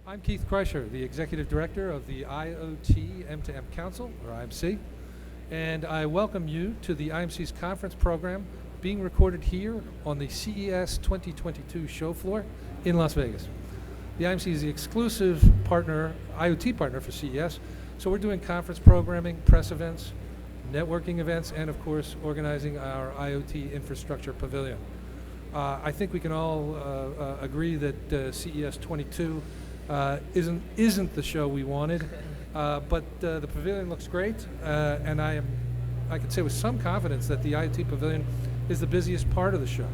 I'm Keith Kreisher, the Executive Director of the IoT M2M Council, or IMC, and I welcome you to the IMC's conference program being recorded here on the CES 2022 show floor in Las Vegas. The IMC is the exclusive partner, IoT partner for CES, so we're doing conference programming, press events, networking events, and of course organizing our IoT infrastructure pavilion. I think we can all agree that CES 22 isn't the show we wanted, but the pavilion looks great, and I can say with some confidence that the IoT pavilion is the busiest part of the show.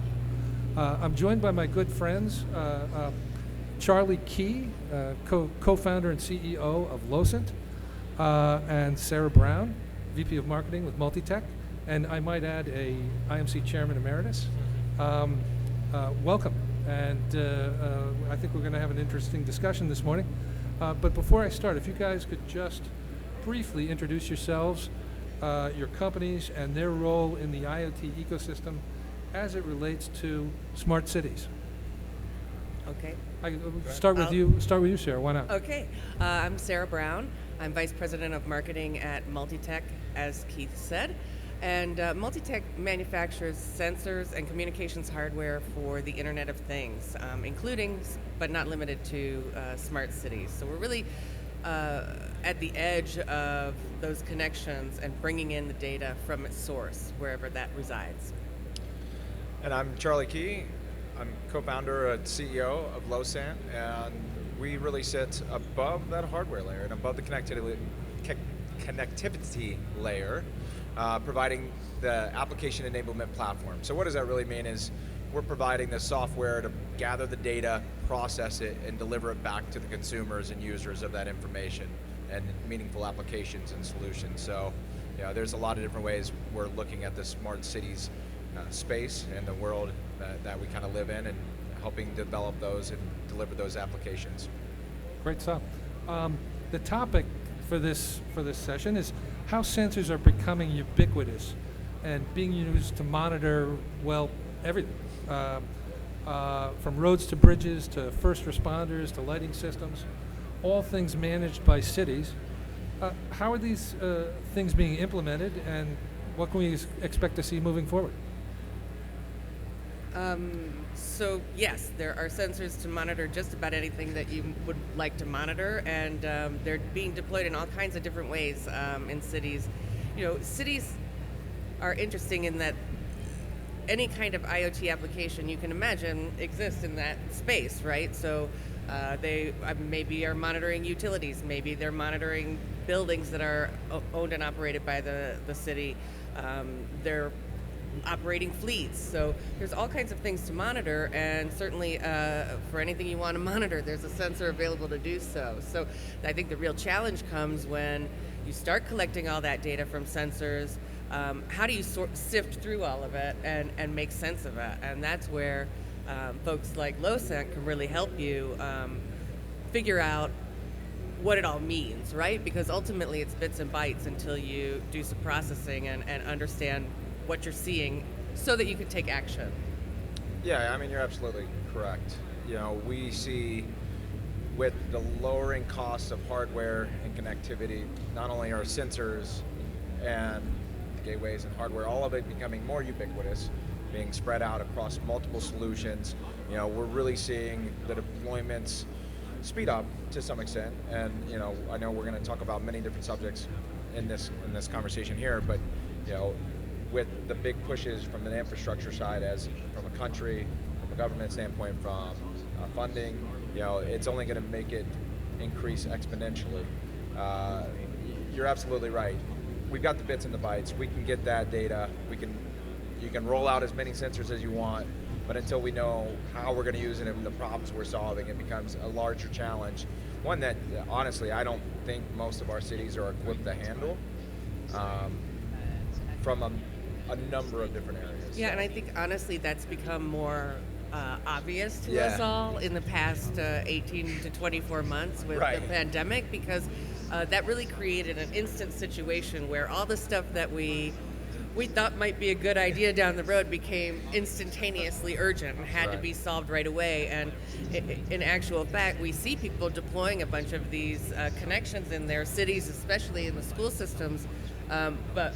I'm joined by my good friends, Charlie Key, co-founder and CEO of Losant, and Sara Brown, VP of Marketing with MultiTech, and I might add a IMC Chairman Emeritus. Welcome, and I think we're going to have an interesting discussion this morning. But before I start, if you guys could just briefly introduce yourselves, your companies, and their role in the IoT ecosystem as it relates to smart cities. Okay. Start with you, Sara. Why not? Okay. I'm Sara Brown. I'm Vice President of Marketing at MultiTech, as Keith said. And MultiTech manufactures sensors and communications hardware for the Internet of Things, including, but not limited to, smart cities. So we're really at the edge of those connections and bringing in the data from its source, wherever that resides. And I'm Charlie Key. I'm co-founder and CEO of Losant, and we really sit above that hardware layer and above the connectivity layer, providing the application enablement platform. So what does that really mean is we're providing the software to gather the data, process it, and deliver it back to the consumers and users of that information and meaningful applications and solutions. So there's a lot of different ways we're looking at the smart cities space and the world that we kind of live in, and helping develop those and deliver those applications. Great stuff. The topic for this session is how sensors are becoming ubiquitous and being used to monitor, well, everything. From roads to bridges to first responders to lighting systems, all things managed by cities. How are these things being implemented, and what can we expect to see moving forward? So yes, there are sensors to monitor just about anything that you would like to monitor, and they're being deployed in all kinds of different ways in cities. Cities are interesting in that any kind of IoT application you can imagine exists in that space, right? So they maybe are monitoring utilities, maybe they're monitoring buildings that are owned and operated by the city. They're operating fleets. So there's all kinds of things to monitor, and certainly for anything you want to monitor, there's a sensor available to do so. So I think the real challenge comes when you start collecting all that data from sensors. How do you sift through all of it and make sense of it? And that's where folks like Losant can really help you figure out what it all means, right? Because ultimately it's bits and bytes until you do some processing and understand what you're seeing so that you can take action. Yeah, I mean, you're absolutely correct. We see with the lowering costs of hardware and connectivity, not only are sensors and gateways and hardware, all of it becoming more ubiquitous, being spread out across multiple solutions. We're really seeing the deployments speed up to some extent, and I know we're going to talk about many different subjects in this conversation here, but with the big pushes from the infrastructure side, as from a country, from a government standpoint, from funding, it's only going to make it increase exponentially. You're absolutely right. We've got the bits and the bytes. We can get that data. You can roll out as many sensors as you want, but until we know how we're going to use it and the problems we're solving, it becomes a larger challenge. One that, honestly, I don't think most of our cities are equipped to handle from a number of different areas. Yeah, and I think, honestly, that's become more obvious to us all in the past 18 to 24 months with the pandemic, because that really created an instant situation where all the stuff that we we thought might be a good idea down the road became instantaneously urgent and had to Right. be solved right away. And in actual fact, we see people deploying a bunch of these connections in their cities, especially in the school systems, but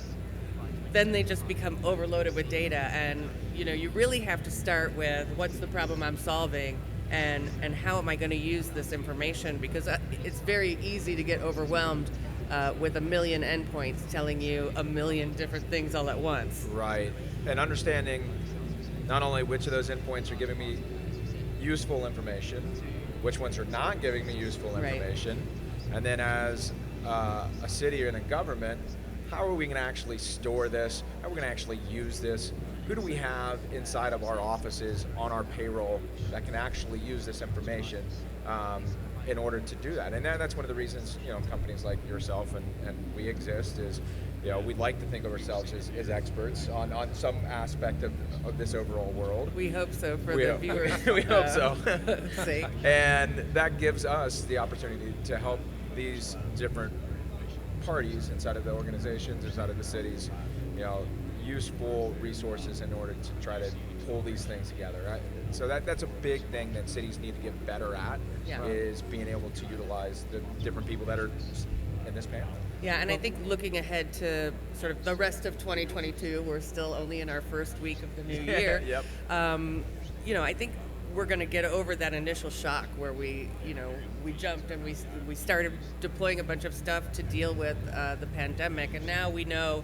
then they just become overloaded with data. And you really have to start with what's the problem I'm solving, and how am I going to use this information, because it's very easy to get overwhelmed with a million endpoints telling you a million different things all at once. Right. And understanding not only which of those endpoints are giving me useful information, which ones are not giving me useful Right. information, and then as a city and a government, how are we going to actually store this? How are we going to actually use this? Who do we have inside of our offices on our payroll that can actually use this information in order to do that? And that's one of the reasons companies like yourself and we exist is we'd like to think of ourselves as experts on some aspect of this overall world. We hope so for We the hope- viewers. we hope so. Sake. And that gives us the opportunity to help these different parties inside of the organizations, inside of the cities, useful resources in order to try to pull these things together. Right? So that's a big thing that cities need to get better at, Yeah. is being able to utilize the different people that are in this panel. Yeah, and I think looking ahead to sort of the rest of 2022, we're still only in our first week of the new year. Yep. I think we're going to get over that initial shock where we jumped and we started deploying a bunch of stuff to deal with the pandemic, and now we know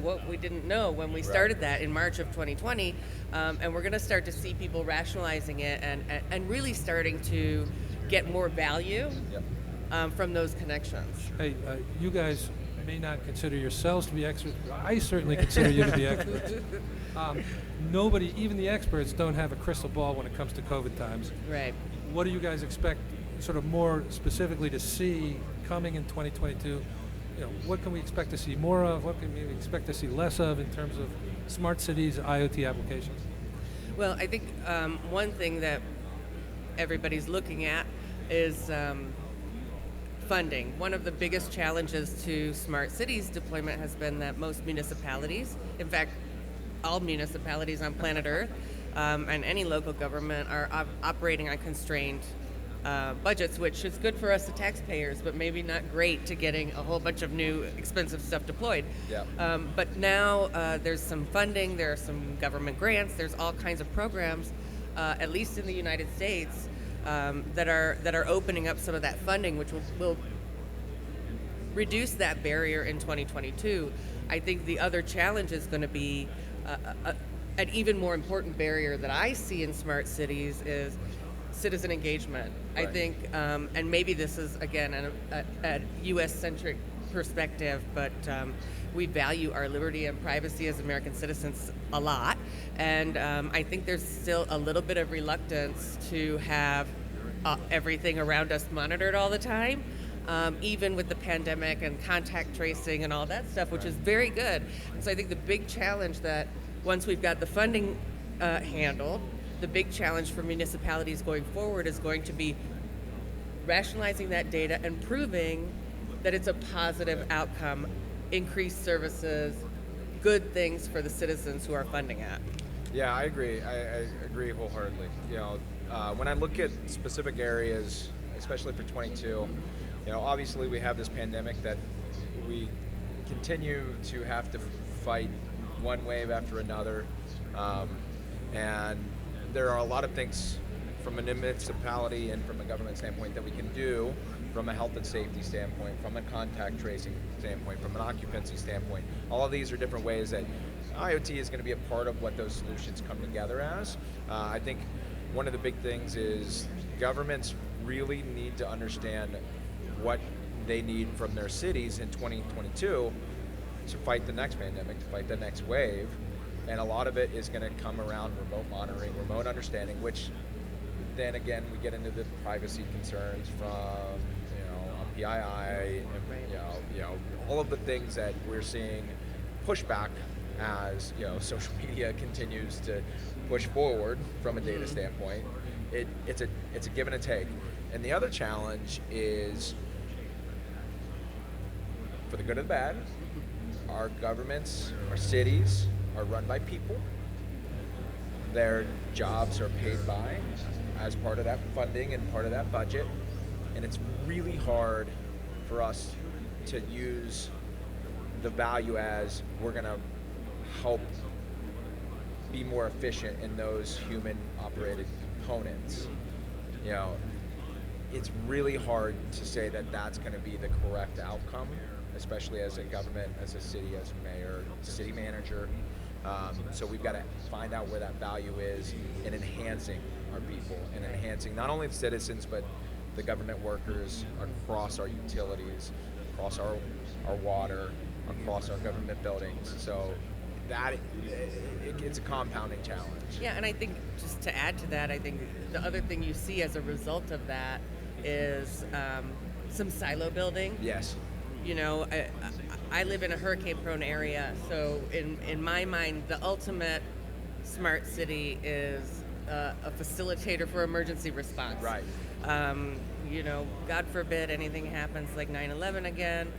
what we didn't know when we started that in March of 2020, and we're going to start to see people rationalizing it and really starting to get more value Yep. from those connections. Hey, you guys may not consider yourselves to be experts. I certainly consider you to be experts. Nobody, even the experts, don't have a crystal ball when it comes to COVID times. Right. What do you guys expect, sort of more specifically, to see coming in 2022? What can we expect to see more of? What can we expect to see less of in terms of smart cities, IoT applications? Well, I think one thing that everybody's looking at is funding. One of the biggest challenges to smart cities deployment has been that most municipalities, in fact, all municipalities on planet Earth, and any local government are operating on constrained budgets, which is good for us, the taxpayers, but maybe not great to getting a whole bunch of new expensive stuff deployed. Yeah. But now there's some funding, there are some government grants, there's all kinds of programs, at least in the United States, that are opening up some of that funding, which will reduce that barrier in 2022. I think the other challenge is going to be an even more important barrier that I see in smart cities is citizen engagement. I Right. think, and maybe this is, again, a U.S.-centric perspective, but we value our liberty and privacy as American citizens a lot, and I think there's still a little bit of reluctance to have everything around us monitored all the time, even with the pandemic and contact tracing and all that stuff, which is very good. So I think the big challenge that once we've got the funding handled, the big challenge for municipalities going forward is going to be rationalizing that data and proving that it's a positive outcome, increased services, good things for the citizens who are funding it. Yeah, I agree. I agree wholeheartedly. When I look at specific areas, especially for 22, obviously we have this pandemic that we continue to have to fight one wave after another, and there are a lot of things from a municipality and from a government standpoint that we can do, from a health and safety standpoint, from a contact tracing standpoint, from an occupancy standpoint. All of these are different ways that IoT is going to be a part of what those solutions come together as. I think one of the big things is governments really need to understand what they need from their cities in 2022 to fight the next pandemic, to fight the next wave. And a lot of it is going to come around remote monitoring, remote understanding, which then again we get into the privacy concerns from PII, and, all of the things that we're seeing pushback as social media continues to push forward from a data standpoint. It's a give and a take. And the other challenge is, for the good and the bad, our governments, our cities are run by people. Their jobs are paid by as part of that funding and part of that budget. And it's really hard for us to use the value as we're going to help be more efficient in those human operated components. You know, it's really hard to say that that's going to be the correct outcome, especially as a government, as a city, as a mayor, city manager. So we've got to find out where that value is in enhancing our people and enhancing not only the citizens, but the government workers across our utilities, across our water, across our government buildings. So that it's a compounding challenge. Yeah, and I think just to add to that, I think the other thing you see as a result of that is some silo building. Yes. You know, I live in a hurricane-prone area, so in my mind, the ultimate smart city is a facilitator for emergency response. Right. You know, God forbid anything happens like 9/11 again,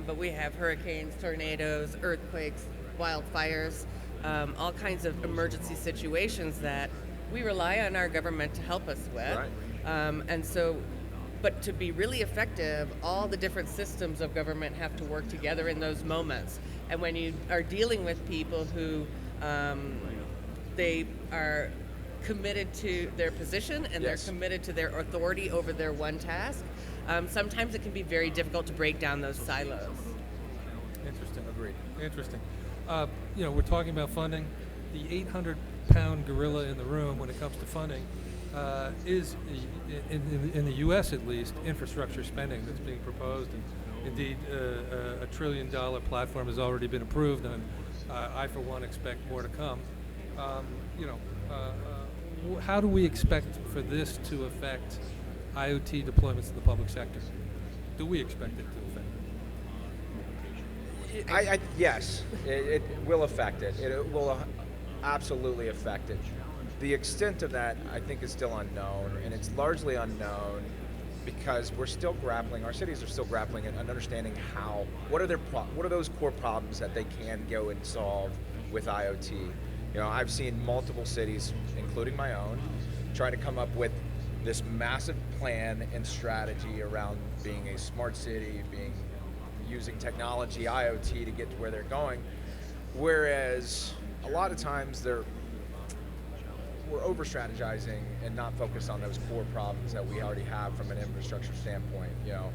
but we have hurricanes, tornadoes, earthquakes, wildfires, all kinds of emergency situations that we rely on our government to help us with. Right. And so, but to be really effective, all the different systems of government have to work together in those moments. And when you are dealing with people who they are committed to their position and Yes. they're committed to their authority over their one task, sometimes it can be very difficult to break down those silos. Interesting. Agreed. Interesting. You know, we're talking about funding. The 800-pound gorilla in the room when it comes to funding is, in the U.S. at least, infrastructure spending that's being proposed. And indeed, a $1 trillion platform has already been approved, and I, for one, expect more to come. You know, how do we expect for this to affect IoT deployments in the public sector? Do we expect it to affect it? Yes, it will affect it. It will absolutely affect it. The extent of that, I think, is still unknown, and it's largely unknown because we're still grappling. Our cities are still grappling and understanding what are those core problems that they can go and solve with IoT. You know, I've seen multiple cities, including my own, trying to come up with this massive plan and strategy around being a smart city, using technology, IoT, to get to where they're going. Whereas a lot of times we're over-strategizing and not focused on those core problems that we already have from an infrastructure standpoint. You know,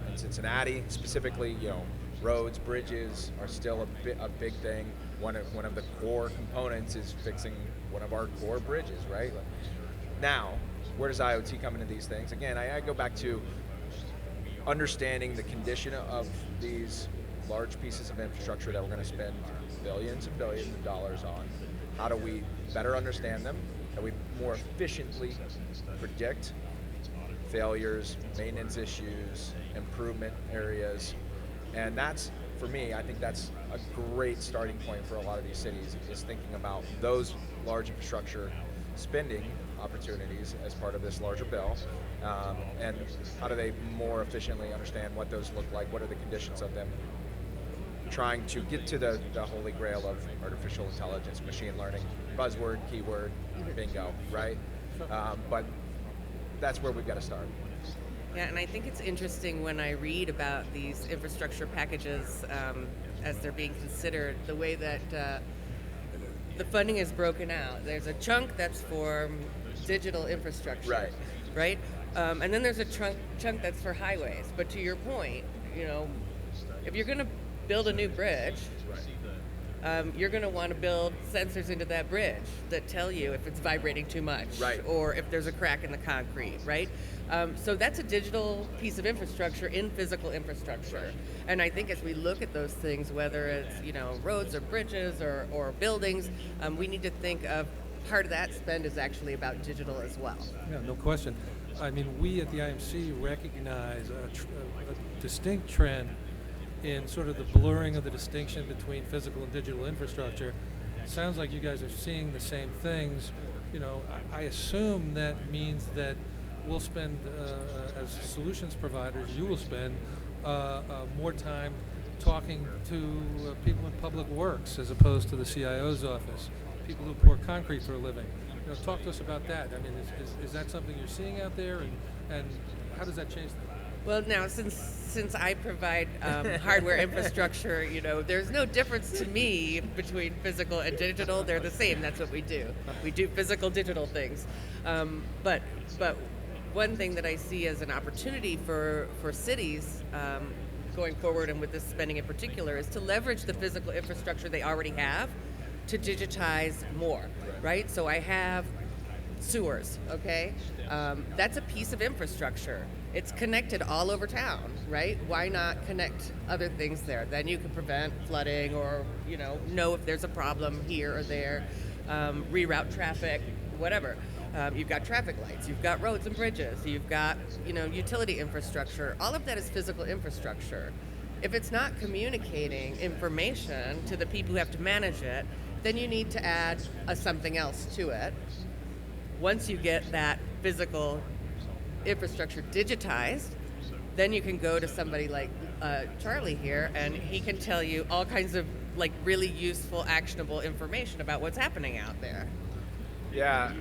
in Cincinnati specifically, you know, roads, bridges are still a big thing. One of the core components is fixing one of our core bridges, right? Now, where does IoT come into these things? Again, I go back to understanding the condition of these large pieces of infrastructure that we're going to spend billions and billions of dollars on. How do we better understand them? How do we more efficiently predict failures, maintenance issues, improvement areas? And that's, for me, I think that's a great starting point for a lot of these cities, is thinking about those large infrastructure spending opportunities as part of this larger bill, and how do they more efficiently understand what those look like, what are the conditions of them, trying to get to the holy grail of artificial intelligence, machine learning, buzzword, keyword, bingo, right? But that's where we've got to start. Yeah, and I think it's interesting when I read about these infrastructure packages as they're being considered, the way that the funding is broken out. There's a chunk that's for digital infrastructure, right? And then there's a chunk that's for highways. But to your point, you know, if you're going to build a new bridge, you're going to want to build sensors into that bridge that tell you if it's vibrating too much, or if there's a crack in the concrete, right? So that's a digital piece of infrastructure in physical infrastructure. And I think as we look at those things, whether it's, you know, roads or bridges or buildings, we need to think of part of that spend is actually about digital as well. Yeah, no question. I mean, we at the IMC recognize a distinct trend in sort of the blurring of the distinction between physical and digital infrastructure. It sounds like you guys are seeing the same things. You know, I assume that means that we'll spend, as solutions providers, you will spend more time talking to people in public works as opposed to the CIO's office, people who pour concrete for a living. Talk to us about that. I mean, is that something you're seeing out there, and how does that change things? Well, now since I provide hardware infrastructure, there's no difference to me between physical and digital. They're the same. That's what we do. We do physical, digital things. But one thing that I see as an opportunity for cities going forward, and with this spending in particular, is to leverage the physical infrastructure they already have to digitize more, right? So I have sewers, okay? That's a piece of infrastructure. It's connected all over town, right? Why not connect other things there? Then you can prevent flooding, or know if there's a problem here or there, reroute traffic, whatever. You've got traffic lights, you've got roads and bridges, you've got utility infrastructure. All of that is physical infrastructure. If it's not communicating information to the people who have to manage it, then you need to add something else to it. Once you get that physical infrastructure digitized, then you can go to somebody like Charlie here, and he can tell you all kinds of really useful, actionable information about what's happening out there. Yeah,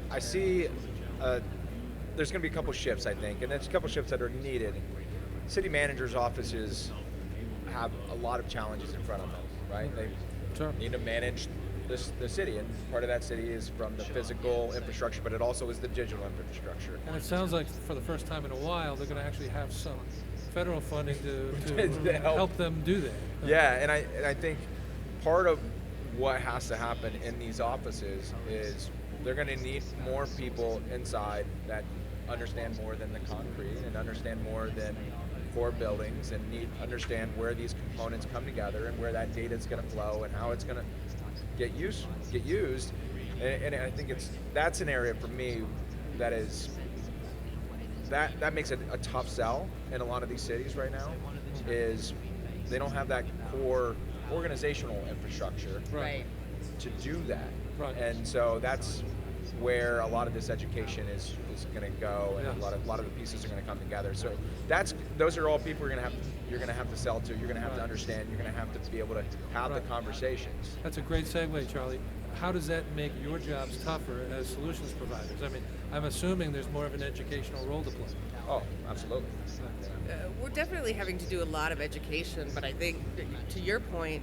I see there's going to be a couple shifts, I think, and there's a couple shifts that are needed. City managers' offices have a lot of challenges in front of them, right? They need to manage the city, and part of that city is from the physical infrastructure, but it also is the digital infrastructure. And it sounds like for the first time in a while, they're going to actually have some federal funding to help them do that. Yeah, and I think part of what has to happen in these offices is they're going to need more people inside that understand more than the concrete and understand more than core buildings, and understand where these components come together and where that data is going to flow and how it's going to get used. And I think that's an area for me that makes it a tough sell in a lot of these cities right now, is they don't have that core organizational infrastructure to do that. Right. And so that's where a lot of this education is going to go, and a lot of the pieces are going to come together. So those are all people you're going to have to sell to. You're going to have to understand. You're going to have to be able to have the conversations. That's a great segue, Charlie. How does that make your jobs tougher as solutions providers? I mean, I'm assuming there's more of an educational role to play. Oh, absolutely. We're definitely having to do a lot of education, but I think, to your point,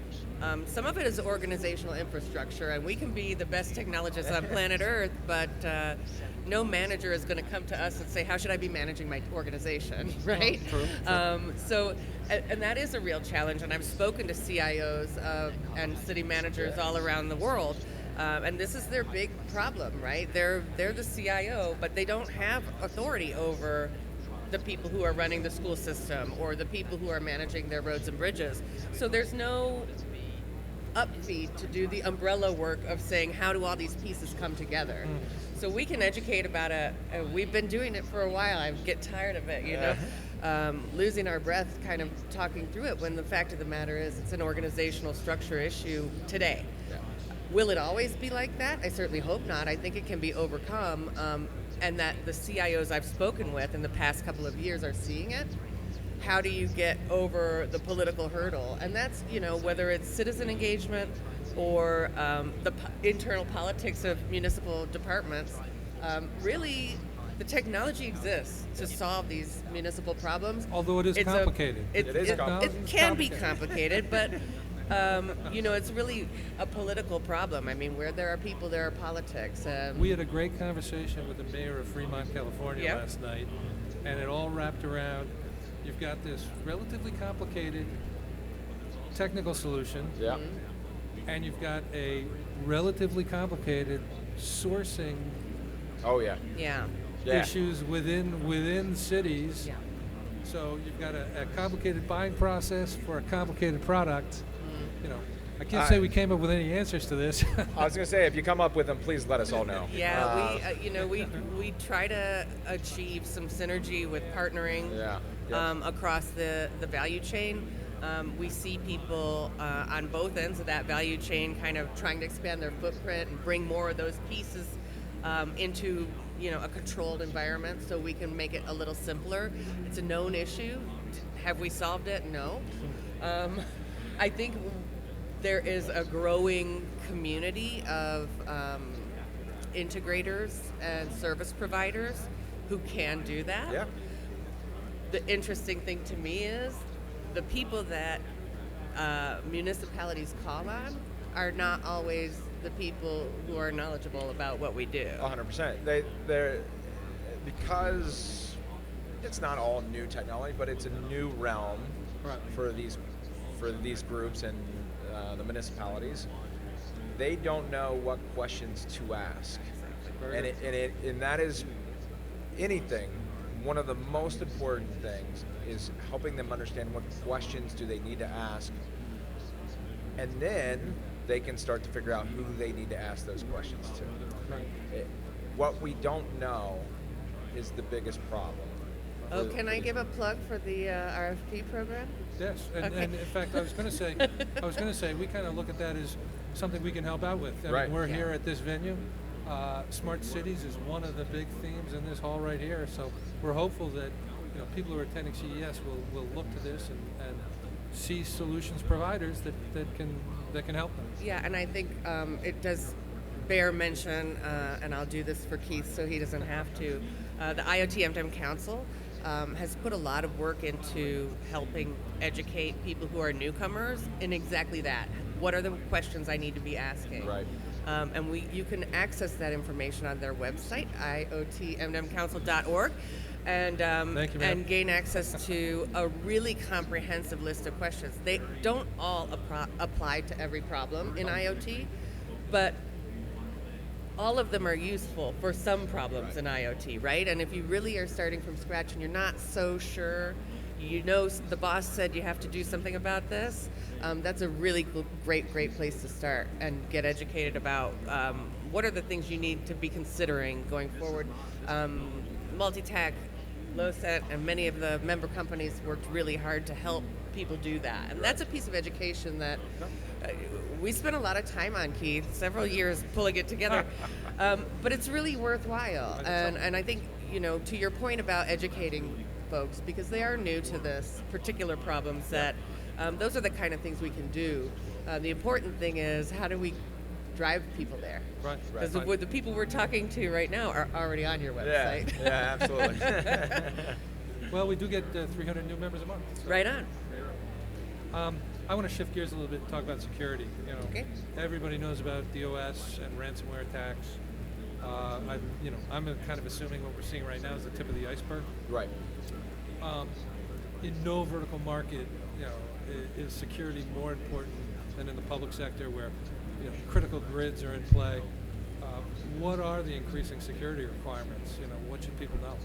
some of it is organizational infrastructure, and we can be the best technologists on planet Earth, but no manager is going to come to us and say, how should I be managing my organization, right? True. And that is a real challenge, and I've spoken to CIOs and city managers all around the world, and this is their big problem, right? They're the CIO, but they don't have authority over the people who are running the school system or the people who are managing their roads and bridges. So there's no upfeed to do the umbrella work of saying, how do all these pieces come together? So we can educate about it. We've been doing it for a while. I get tired of it, losing our breath kind of talking through it, when the fact of the matter is it's an organizational structure issue today. Will it always be like that? I certainly hope not. I think it can be overcome, and that the CIOs I've spoken with in the past couple of years are seeing it. How do you get over the political hurdle? And that's, whether it's citizen engagement or the internal politics of municipal departments, really the technology exists to solve these municipal problems. Although it is complicated. It can be complicated, but it's really a political problem. I mean, where there are people, there are politics. We had a great conversation with the mayor of Fremont, California last night, and it all wrapped around, you've got this relatively complicated technical solution, and you've got a relatively complicated sourcing issues within cities. Yeah. So you've got a complicated buying process for a complicated product. I can't say we came up with any answers to this. I was going to say, if you come up with them, please let us all know. Yeah, we try to achieve some synergy with partnering across the value chain. We see people on both ends of that value chain kind of trying to expand their footprint and bring more of those pieces into a controlled environment so we can make it a little simpler. It's a known issue. Have we solved it? No. I think there is a growing community of integrators and service providers who can do that. Yeah. The interesting thing to me is the people that municipalities call on are not always the people who are knowledgeable about what we do. 100%. They're because it's not all new technology, but it's a new realm for these groups and the municipalities. They don't know what questions to ask, and that is anything. One of the most important things is helping them understand what questions do they need to ask, and then they can start to figure out who they need to ask those questions to. What we don't know is the biggest problem. Oh, can I give a plug for the RFP program? Yes, and in fact, I was going to say, we kind of look at that as something we can help out with. I mean, we're here at this venue. Smart cities is one of the big themes in this hall right here. So we're hopeful that people who are attending CES will look to this and see solutions providers that can help them. Yeah, and I think it does bear mention, and I'll do this for Keith so he doesn't have to. The IoT M2M Council has put a lot of work into helping educate people who are newcomers in exactly that. What are the questions I need to be asking? Right. And you can access that information on their website, iotmcouncil.org, and Thank you, ma'am. and gain access to a really comprehensive list of questions. They don't all apply to every problem in IoT, but all of them are useful for some problems in IoT, right? And if you really are starting from scratch and you're not so sure, the boss said you have to do something about this, that's a really great place to start and get educated about what are the things you need to be considering going forward. MultiTech, Losant, and many of the member companies worked really hard to help people do that. And that's a piece of education that we spent a lot of time on, Keith, several years pulling it together. But it's really worthwhile. And I think, to your point about educating folks, because they are new to this particular problems, that those are the kind of things we can do. The important thing is, how do we drive people there? Right. Because the people we're talking to right now are already on your website. Yeah, absolutely. Well, we do get 300 new members a month. So. Right on. I want to shift gears a little bit and talk about security. Okay. Everybody knows about DOS and ransomware attacks. I'm kind of assuming what we're seeing right now is the tip of the iceberg. Right. In no vertical market, is security more important than in the public sector, where critical grids are in play. What are the increasing security requirements? What should people know?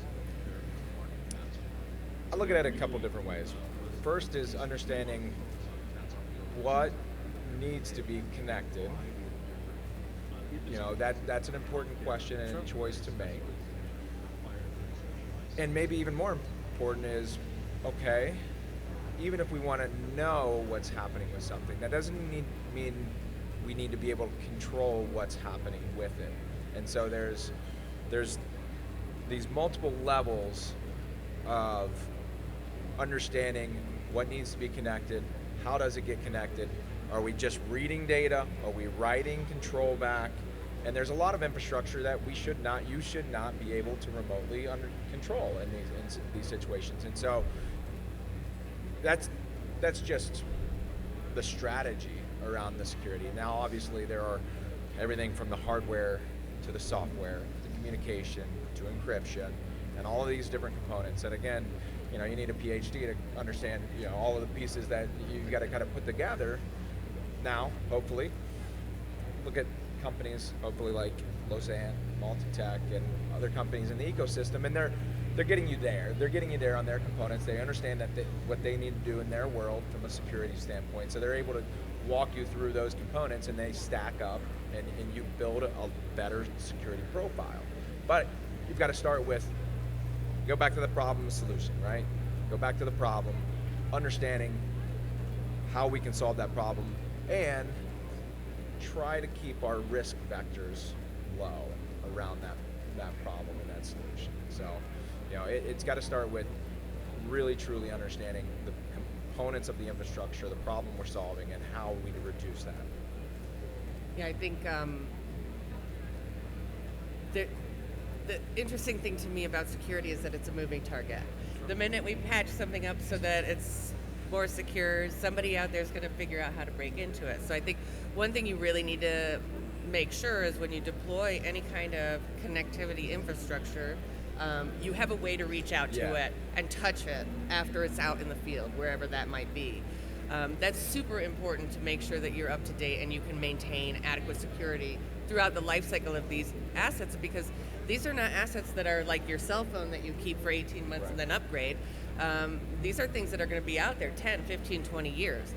I look at it a couple different ways. First is understanding what needs to be connected. That's an important question and a choice to make. And maybe even more important is, okay, even if we want to know what's happening with something, that doesn't mean we need to be able to control what's happening with it. And so there's these multiple levels of understanding what needs to be connected, how does it get connected, are we just reading data, are we writing control back, and there's a lot of infrastructure that you should not be able to remotely control in these situations. And so that's just the strategy around the security. Now obviously there are everything from the hardware to the software, to communication, to encryption, and all of these different components. And again, you need a PhD to understand, all of the pieces that you've got to kind of put together. Now, hopefully, look at companies, hopefully like Losant, MultiTech, and other companies in the ecosystem, and they're getting you there. They're getting you there on their components. They understand that what they need to do in their world from a security standpoint. So they're able to walk you through those components, and they stack up, and you build a better security profile. But you've got to start with, go back to the problem solution, right? Go back to the problem, understanding how we can solve that problem, and try to keep our risk vectors low around that problem and that solution. So, it's got to start with really truly understanding the components of the infrastructure, the problem we're solving, and how we reduce that. Yeah, I think the interesting thing to me about security is that it's a moving target. The minute we patch something up so that it's more secure, somebody out there is going to figure out how to break into it. So I think one thing you really need to make sure is when you deploy any kind of connectivity infrastructure, you have a way to reach out to it and touch it after it's out in the field, wherever that might be. That's super important to make sure that you're up to date and you can maintain adequate security throughout the life cycle of these assets, because these are not assets that are like your cell phone that you keep for 18 months and then upgrade. These are things that are going to be out there 10, 15, 20 years.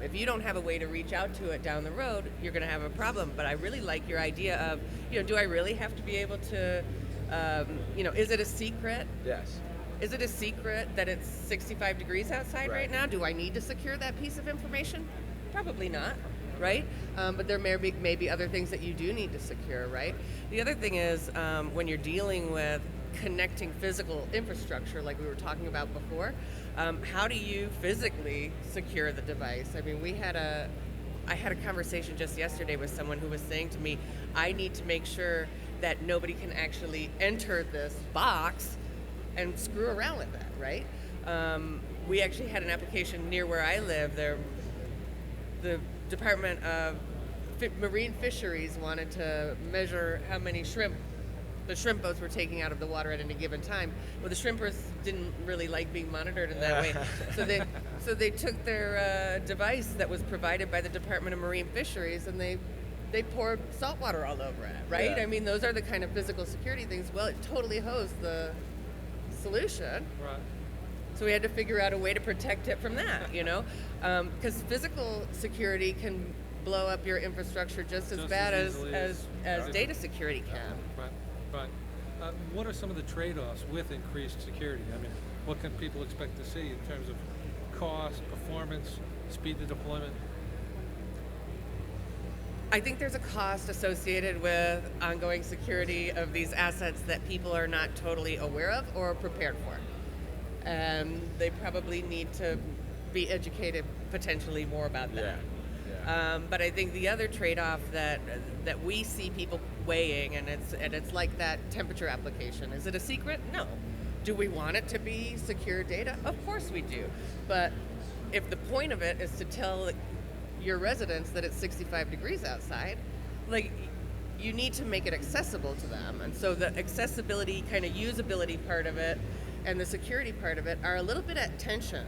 If you don't have a way to reach out to it down the road, you're going to have a problem. But I really like your idea of, do I really have to be able to, is it a secret? Yes. Is it a secret that it's 65 degrees outside right now? Do I need to secure that piece of information? Probably not, right? But there may be other things that you do need to secure, right? The other thing is when you're dealing with connecting physical infrastructure like we were talking about before, how do you physically secure the device? I mean, I had a conversation just yesterday with someone who was saying to me, I need to make sure that nobody can actually enter this box and screw around with that, right? We actually had an application near where I live. The Department of Marine Fisheries wanted to measure how many shrimp the shrimp boats were taking out of the water at any given time. Well, the shrimpers didn't really like being monitored in that way, so they took their device that was provided by the Department of Marine Fisheries and they poured salt water all over it, right? Yeah. I mean, those are the kind of physical security things. Well, it totally hosed the solution. Right. So we had to figure out a way to protect it from that, because physical security can blow up your infrastructure just as bad as data security can. Right. What are some of the trade-offs with increased security? I mean, what can people expect to see in terms of cost, performance, speed of deployment? I think there's a cost associated with ongoing security of these assets that people are not totally aware of or prepared for. And they probably need to be educated potentially more about that. Yeah. But I think the other trade-off that we see people weighing, and it's like that temperature application. Is it a secret? No. Do we want it to be secure data? Of course we do. But if the point of it is to tell your residents that it's 65 degrees outside, you need to make it accessible to them. And so the accessibility, kind of usability part of it and the security part of it are a little bit at tension.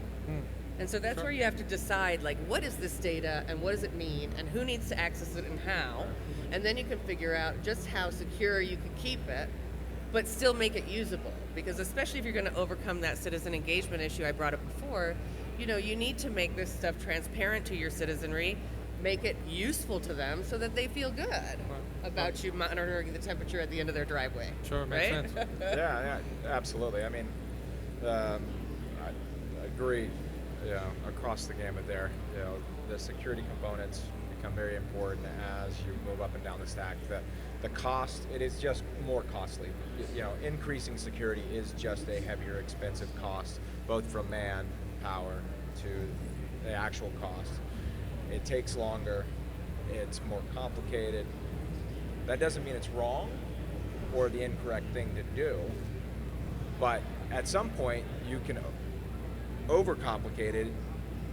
And so that's where you have to decide, what is this data and what does it mean and who needs to access it and how. And then you can figure out just how secure you can keep it, but still make it usable. Because especially if you're going to overcome that citizen engagement issue I brought up before, you need to make this stuff transparent to your citizenry, make it useful to them so that they feel good about you monitoring the temperature at the end of their driveway. Sure, makes sense. Yeah, absolutely. I mean, I agree, across the gamut there. The security components become very important as you move up and down the stack. The cost, it is just more costly. Increasing security is just a heavier, expensive cost, both from manpower to the actual cost. It takes longer, it's more complicated. That doesn't mean it's wrong or the incorrect thing to do, but at some point you can overcomplicate it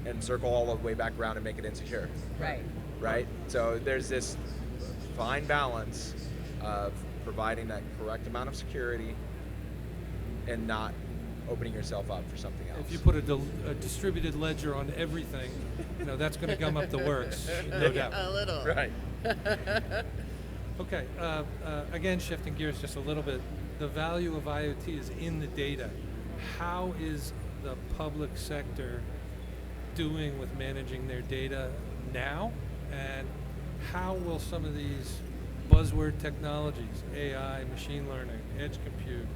and circle all the way back around and make it insecure. Right? So there's this fine balance of providing that correct amount of security and not opening yourself up for something else. If you put a distributed ledger on everything, that's going to gum up the works, no doubt. A little. Right. Okay, again, shifting gears just a little bit, the value of IoT is in the data. How is the public sector doing with managing their data now, and how will some of these buzzword technologies, AI, machine learning, edge compute,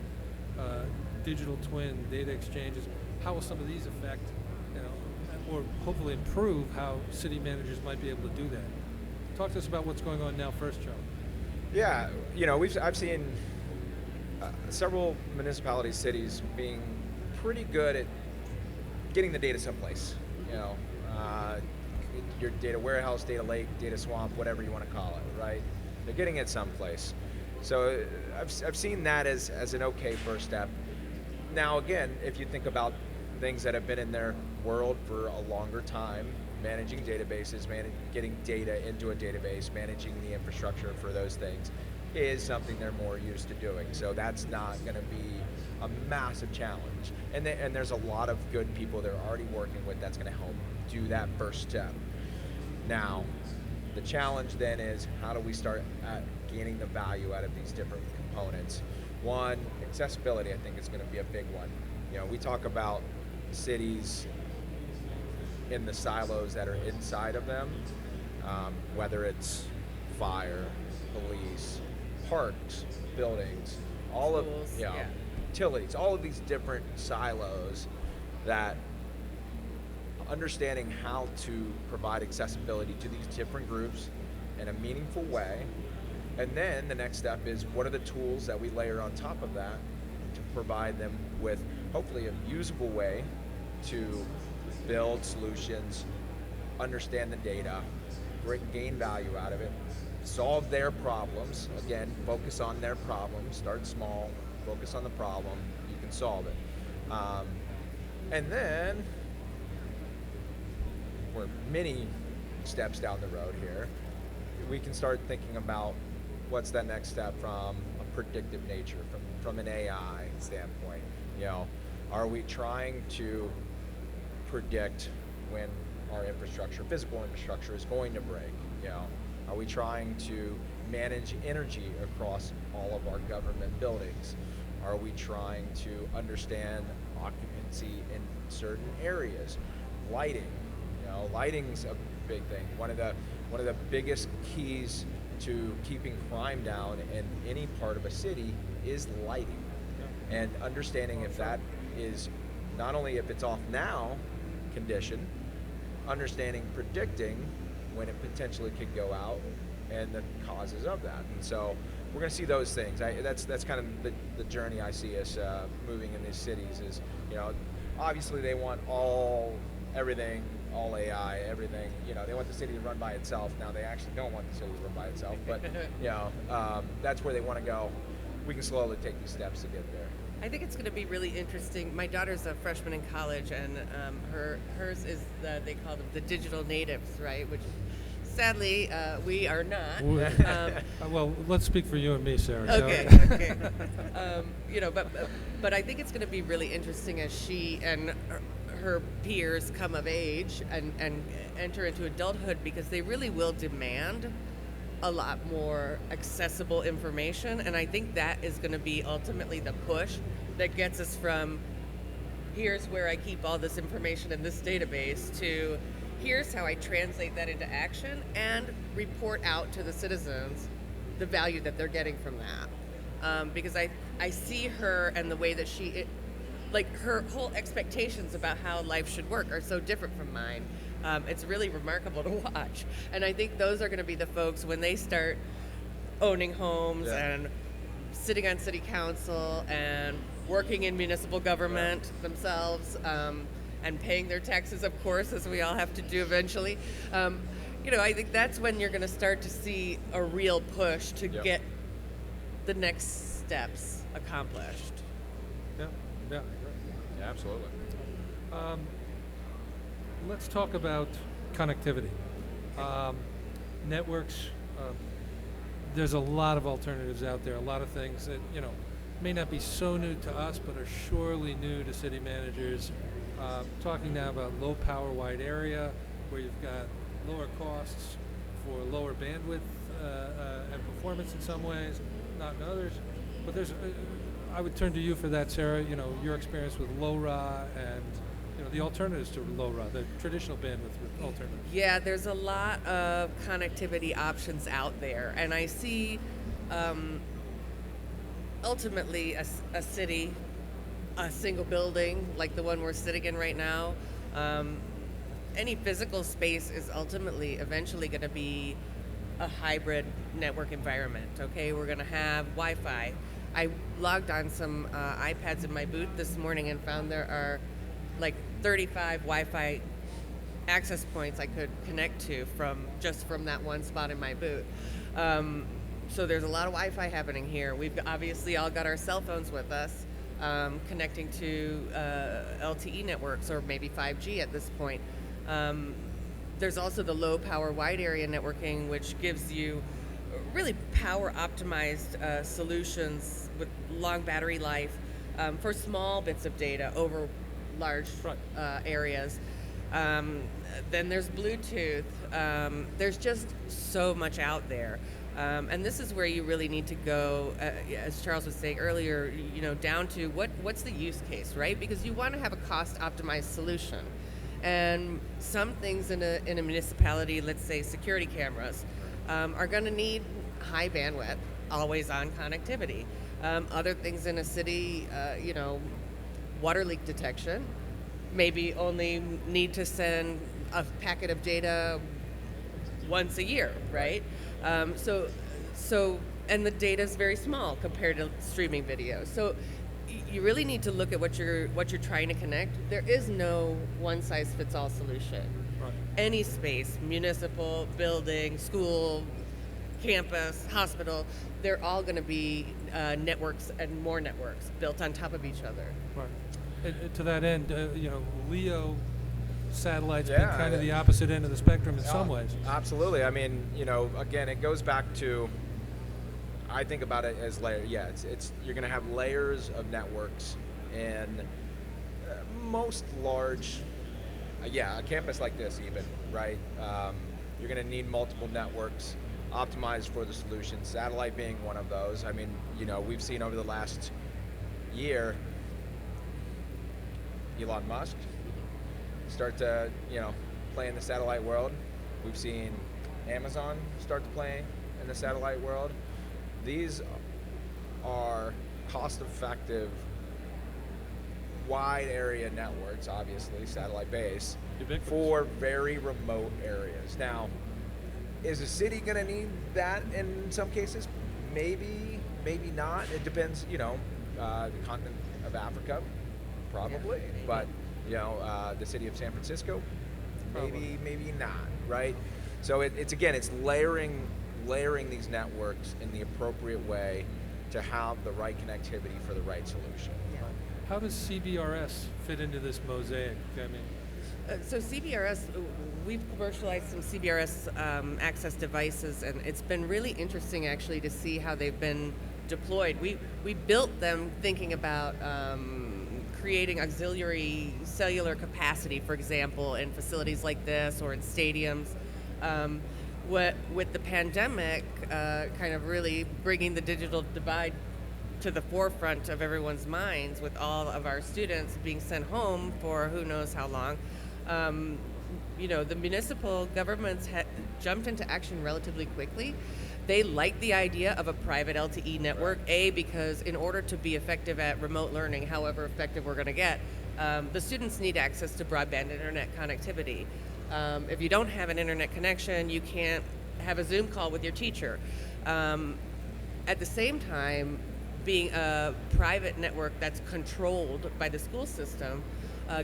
digital twin, data exchanges, how will some of these affect, or hopefully improve how city managers might be able to do that? Talk to us about what's going on now first, Joe. Yeah, I've seen several municipalities, cities being pretty good at getting the data someplace. You know, your data warehouse, data lake, data swamp, whatever you want to call it, right? They're getting it someplace. So I've seen that as an okay first step. Now again, if you think about things that have been in their world for a longer time, managing databases, getting data into a database, managing the infrastructure for those things is something they're more used to doing. So that's not going to be a massive challenge. And there's a lot of good people they're already working with that's going to help do that first step. Now, the challenge then is how do we start gaining the value out of these different components? One, accessibility, I think, is going to be a big one. You know, we talk about cities in the silos that are inside of them, whether it's fire, police, parks, buildings, all of utilities, all of these different silos, that understanding how to provide accessibility to these different groups in a meaningful way. And then the next step is, what are the tools that we layer on top of that to provide them with hopefully a usable way to build solutions, understand the data, gain value out of it, solve their problems. Again, focus on their problem, start small, focus on the problem, you can solve it. And then, we're many steps down the road here, we can start thinking about what's that next step from a predictive nature, from an AI standpoint. You know, are we trying to predict when our infrastructure, physical infrastructure, is going to break? You know, are we trying to manage energy across all of our government buildings? Are we trying to understand occupancy in certain areas? Lighting, you know, lighting's a big thing. One of the biggest keys to keeping crime down in any part of a city is lighting, and understanding if that is not only if it's off now condition, understanding, predicting when it potentially could go out and the causes of that. And so we're going to see those things. That's kind of the journey I see us moving in these cities is, you know, obviously they want everything, all AI, everything. You know, they want the city to run by itself. Now they actually don't want the city to run by itself, but you know, that's where they want to go. We can slowly take these steps to get there. I think it's going to be really interesting. My daughter's a freshman in college, and hers is they call them the digital natives, right? Which, sadly, we are not. Well, let's speak for you and me, Sarah. Okay. Okay. You know, but I think it's going to be really interesting as she and her peers come of age and enter into adulthood, because they really will demand a lot more accessible information. And I think that is going to be ultimately the push that gets us from here's where I keep all this information in this database to here's how I translate that into action and report out to the citizens the value that they're getting from that. Because I see her and the way that like her whole expectations about how life should work are so different from mine. It's really remarkable to watch. And I think those are going to be the folks when they start owning homes and sitting on city council and working in municipal government themselves, and paying their taxes, of course, as we all have to do eventually. You know, I think that's when you're going to start to see a real push to get the next steps accomplished. Yeah. Yeah, absolutely. Let's talk about connectivity. Networks, there's a lot of alternatives out there, a lot of things that, you know, may not be so new to us, but are surely new to city managers. Talking now about low power wide area, where you've got lower costs for lower bandwidth and performance in some ways, not in others. But there's, I would turn to you for that, Sarah. You know, your experience with Lora and, you know, the alternatives to Lora, the traditional bandwidth alternatives. Yeah, there's a lot of connectivity options out there, and I see ultimately a city, a single building like the one we're sitting in right now. Any physical space is ultimately eventually going to be a hybrid network environment. Okay, we're going to have Wi-Fi I logged on some iPads in my booth this morning and found there are like 35 Wi-Fi access points I could connect to from that one spot in my booth. So there's a lot of Wi-Fi happening here. We've obviously all got our cell phones with us, connecting to LTE networks or maybe 5G at this point. There's also the low power wide area networking, which gives you really power optimized solutions with long battery life for small bits of data over large areas. Then there's Bluetooth. There's just so much out there. And this is where you really need to go, as Charles was saying earlier, down to what's the use case, right? Because you want to have a cost-optimized solution. And some things in a municipality, let's say security cameras, are going to need high bandwidth, always-on connectivity. Other things in a city, water leak detection, maybe only need to send a packet of data once a year, right? So, and the data is very small compared to streaming video. So, you really need to look at what you're trying to connect. There is no one-size-fits-all solution. Right. Any space, municipal, building, school, campus, hospital, they're all going to be networks and more networks built on top of each other. Right. And to that end, LEO satellites Yeah, being kind of the opposite end of the spectrum in some Oh, ways. Absolutely. I mean, again, it goes back to, I think about it as layer. Yeah, it's you're going to have layers of networks, and most large, a campus like this even, right? You're going to need multiple networks optimized for the solution. Satellite being one of those. I mean, we've seen over the last year, Elon Musk start to, play in the satellite world. We've seen Amazon start to play in the satellite world. These are cost-effective, wide area networks, obviously, satellite base, Ubiquitous. for very remote areas. Now, is a city going to need that in some cases? Maybe, maybe not. It depends, the continent of Africa, probably. Yeah, maybe. But, the city of San Francisco, Probably. maybe not, right? So it's layering these networks in the appropriate way to have the right connectivity for the right solution. How does CBRS fit into this mosaic? I mean, So CBRS, we've commercialized some CBRS access devices, and it's been really interesting actually to see how they've been deployed. We built them thinking about creating auxiliary cellular capacity, for example, in facilities like this or in stadiums. With the pandemic kind of really bringing the digital divide to the forefront of everyone's minds, with all of our students being sent home for who knows how long, the municipal governments jumped into action relatively quickly. They like the idea of a private LTE network, because in order to be effective at remote learning, however effective we're going to get, the students need access to broadband internet connectivity. If you don't have an internet connection, you can't have a Zoom call with your teacher. At the same time, being a private network that's controlled by the school system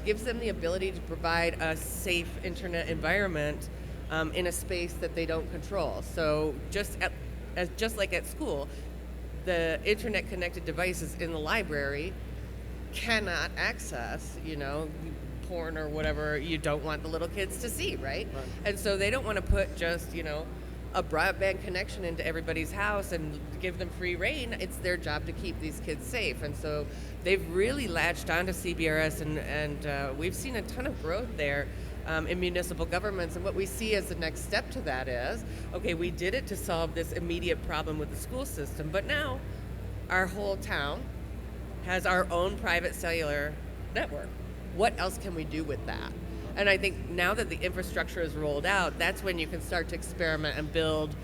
gives them the ability to provide a safe internet environment in a space that they don't control. So just like at school, the internet connected devices in the library cannot access, porn or whatever you don't want the little kids to see, right? And so they don't want to put just, a broadband connection into everybody's house and give them free reign. It's their job to keep these kids safe. And so they've really latched onto CBRS, and we've seen a ton of growth there in municipal governments. And what we see as the next step to that is, okay, we did it to solve this immediate problem with the school system, but now our whole town has our own private cellular network. What else can we do with that? And I think now that the infrastructure is rolled out, that's when you can start to experiment and build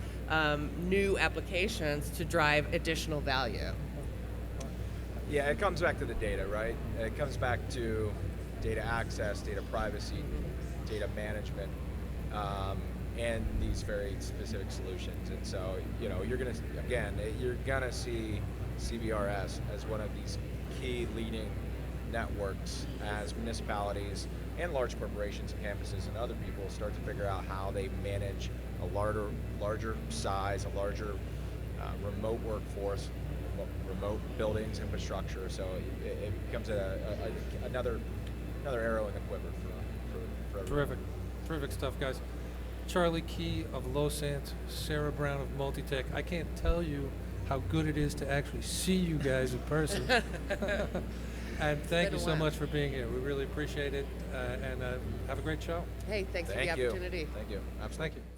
new applications to drive additional value. Yeah, it comes back to the data, right? It comes back to data access, data privacy, data management, and these very specific solutions. And so, you're gonna see CBRS as one of these key leading networks as municipalities and large corporations and campuses and other people start to figure out how they manage a larger size, a larger remote workforce, remote buildings, infrastructure. So it becomes another arrow in the quiver for everyone. Terrific stuff, guys. Charlie Key of Losant, Sara Brown of MultiTech. I can't tell you how good it is to actually see you guys in person. And thank you so much for being here. We really appreciate it, and have a great show. Hey, thanks for the opportunity. Thank you. Absolutely. Thank you.